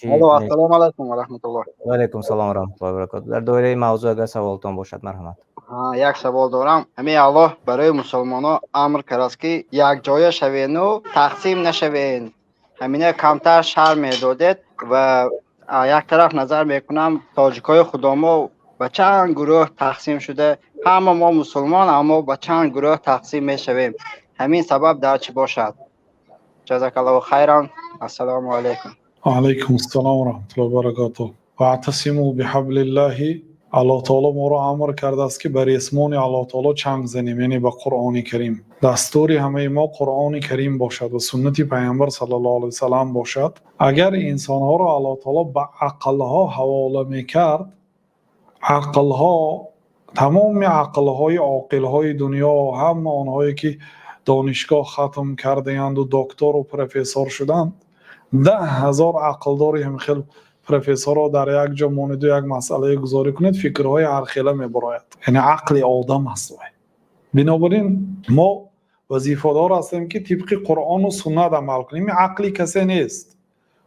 چی الو السلام علیکم و رحمت الله. و علیکم سلام و رحمت الله و برکاته. در دوره موضوع اگر سوالتان باشد مرحمت. یک سوال دارم. همین الله برای مسلمانان امر کرده است که یک جای شوین و تقسیم نشوین. همینه کمتر شهر میدادید و یک طرف نظر میکنم تاجیکای خودمو به چند گروه تقسیم شده. همه ما مسلمان اما به چند گروه تقسیم میشویم. همین سبب در چی باشد؟ جزاک الله خیرا. السلام علیکم. علیکم السلام و رحمت الله و برکاته. واعتصموا بحبل الله. الله تعالی ما را امر کرده است که بر اسمان الله تعالی چنگ زنیم، یعنی به قرآن کریم. دستور همه ما قرآن کریم باشد و سنت پیامبر صلی الله علیه و سلم باشد. اگر انسان ها را الله تعالی به عقل ها حواله میکرد، عقل ها، تمام عقل های عاقل های دنیا، همه آنهایی که دانشگاه ختم کرده اند و دکتر و پروفسور شدند، 10,000 عقلداری همخیل پروفسور را در یک جا مانید و یک مسئله گذاری کنید، فکرهای هر خیله میبراید. یعنی عقل آدم است. بنابراین ما وظیفه دار هستیم که طبق قرآن و سنت عمل کنیم. عقلی کسی نیست.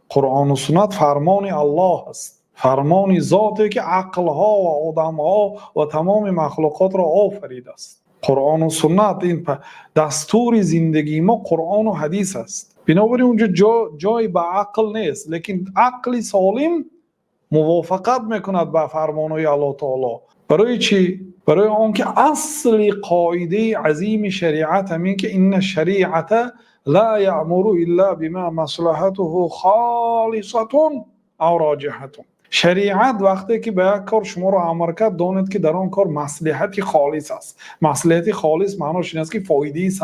قرآن و سنت فرمان الله است، فرمان ذاتی که عقل ها و آدم ها و تمام مخلوقات را آفریده است. قرآن و سنت این دستور زندگی ما قرآن و حدیث است. بنابراین اونجا جای به عقل نیست، لیکن عقل سالم موافقت میکند با فرمانهای الله تعالی. برای چی؟ برای آنکه اصل قاعده عظیم شریعت همین که این شریعت لا یأمر الا بما مصلحته خالصة او راجحة. شریعت وقتی که به یک کار شما را امر کرد، دانید که در آن کار مصلحت خالص است. مصلحت خالص معناش این است که فایده 100%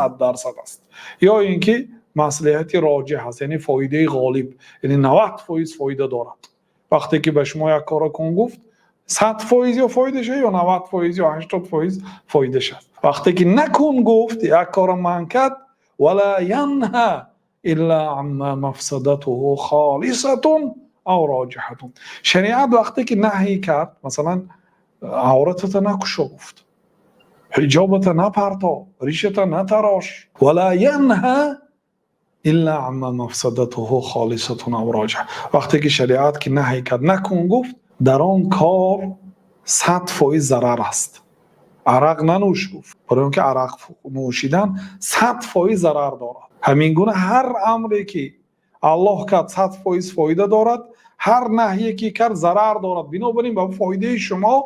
است، یا اینکه مصلحت راجح است، یعنی فایده غالب، یعنی 90% فایده دارد. وقتی که به شما یک کار کن گفت 100% یا فایده شه یا 90% یا 80% فایده شه. وقتی که نکن گفت، یک کار من کرد، ولا ینهى الا عما مفسدته خالصة او راجحة. شریعت وقتی که نهی کرد، مثلا عورتت نکشو گفت، حجابت نپرتا، ریشت نتراش، ولا ینهى الا عما مفسدته خالصة او راجحة. وقتی که شریعت که نهی کرد نکن گفت، در آن کار 100% ضرر است. عرق ننوش گفت، برای اینکه عرق نوشیدن 100% ضرر دارد. همین گونه هر امری که الله کرد 100% فایده دارد، هر نهی که کرد ضرر دارد. بنابراین به فایده شما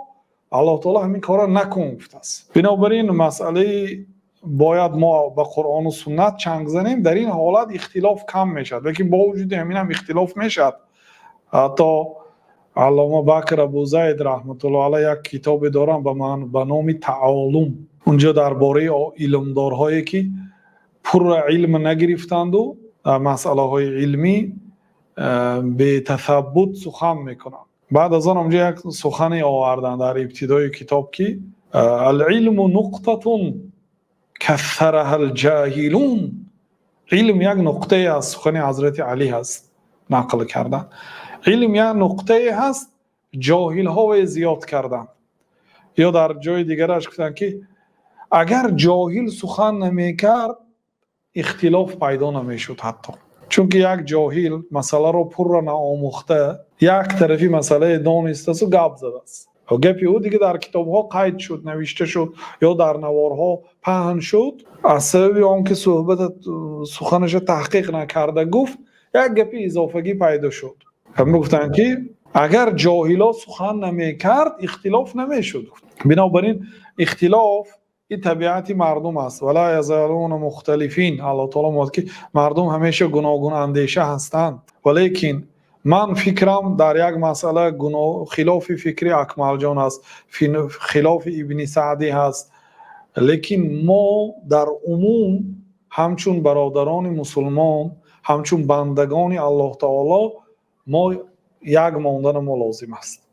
الله تعالی همین کارا نکن گفته است. بنابراین مسئله باید ما با قرآن و سنت چنگ زنیم. در این حالت اختلاف کم میشد، لیکن با وجود همین هم اختلاف میشد. حتی علامه بکر ابوزید رحمت الله علیه یک کتاب دارن به نام تعالم. اونجا درباره علمدارهایی که پر علم نگرفتند و مسئله های علمی به تثبت سخن میکنند. بعد از آن اونجا یک سخنی آوردن در ابتدای کتاب که العلم نقطه کثرها الجاهلون. علم یک نقطه از سخن حضرت علی هست نقل کردن. علم یک نقطه هست، جاهل ها زیاد کردن. یا در جای دیگرش گفتن که اگر جاهل سخن نمیکرد اختلاف پیدا نمیشد حتی. چون که یک جاهل مسئله رو پر را نآموخته، یک طرفی مسئله دانسته و گپ زده است و گپی او دیگه در کتاب ها قید شد، نوشته شد یا در نوارها پهن شد. از سبب آنکه صحبت سخنش تحقیق نکرده گفت، یک گپی اضافگی پیدا شد. هم گفتن که اگر جاهلا سخن نمیکرد اختلاف نمیشد. بنابراین اختلاف این طبیعت مردم است. ولا یزالون مختلفین. الله تعالی میگه که مردم همیشه گوناگون اندیشه هستند، ولیکن من فکرم در یک مسئله خلاف فکری اکمل جان است، خلاف ابن سعدی هست. لیکن ما در عموم همچون برادران مسلمان، همچون بندگان الله تعالی، ما یک ماندن ما لازم است.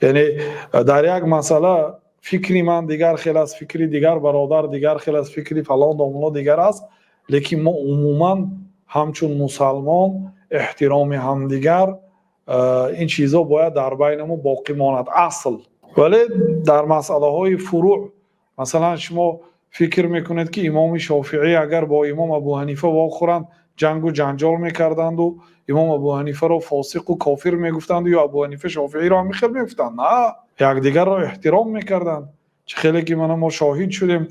یعنی در یک مسئله فکری من دیگر خیلی از فکری دیگر برادر دیگر خیلی از فکری فلان داملا دیگر است، لیکن ما عموما همچون مسلمان احترام همدیگر، این چیزا باید در بین ما باقی ماند اصل. ولی در مسئله های فروع، مثلا شما فکر میکنید که امام شافعی اگر با امام ابو حنیفه واخورند جنگ و جنجال میکردند و امام ابو حنیفه رو فاسق و کافر میگفتند یا ابو حنیفه شافعی رو میخل میگفتند. نه، یکدیگر رو احترام میکردند. چه خیلی که ما شاهد شدیم،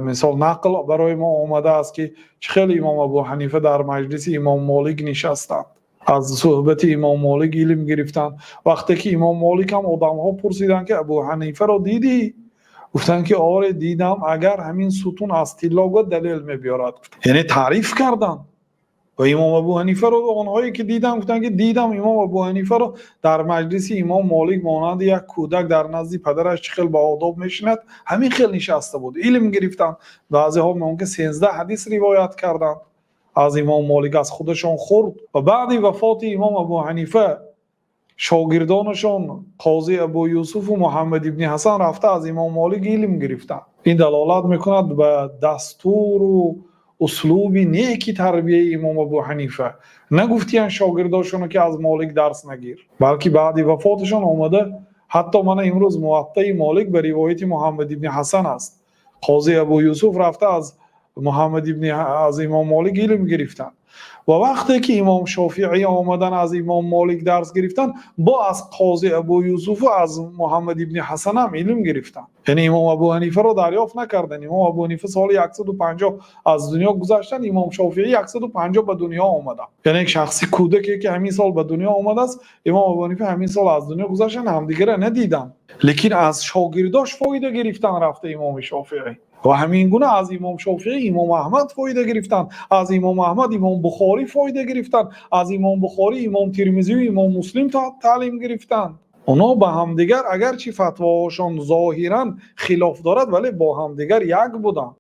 مثال نقل برای ما آمده است که چه خیلی امام ابو حنیفه در مجلس امام مالک نشستند، از صحبت امام مالک علم گرفتند. وقتی که امام مالک هم آدم ها پرسیدند که ابو حنیفه رو دیدی؟ گفتند که آره دیدم، اگر همین ستون از طلا دلیل میبیارد. یعنی تعریف کردند. و امام ابو حنیفه رو آنهایی که دیدم گفتن که دیدم امام ابو حنیفه رو در مجلس امام مالک مانند یک کودک در نزد پدرش چه خیلی با آداب میشند همین خیلی نشسته بود، علم گرفتن. بعضی ها ممکن 13 حدیث روایت کردند از امام مالک، از خودشان خورد. و بعد وفات امام ابو حنیفه شاگردانشان قاضی ابو یوسف و محمد ابن حسن رفته از امام مالک علم گرفتند. این دلالت میکند به دستور و اسلوب نیکی تربیه امام ابو حنیفه. نگفتین شاگرداشونو که از مالک درس نگیر، بلکه بعد وفاتشان آمده. حتی من امروز موطأ مالک به روایت محمد ابن حسن است. قاضی ابو یوسف رفته از از امام مالک علم گرفتن. و وقتی که امام شافعی آمدن از امام مالک درس گرفتن، با از قاضی ابو یوسف و از محمد ابن حسن هم علم گرفتن. یعنی امام ابو حنیفه رو دریافت نکردن. امام ابو حنیفه سال 150 از دنیا گذشتن، امام شافعی 150 به دنیا آمدن. یعنی یک شخصی کودکی که همین سال به دنیا آمده است، امام ابو حنیفه همین سال از دنیا گذشتن، همدیگه ندیدن، لیکن از شاگرداش فایده گرفتن. رفته امام شافعی و همین گونه از امام شافعی امام احمد فایده گرفتن، از امام احمد امام بخاری فایده گرفتن، از امام بخاری امام ترمذی و امام مسلم تعلیم گرفتن. اونا با همدیگر اگرچه فتواهاشون ظاهرا خلاف دارد ولی با همدیگر یک بودن.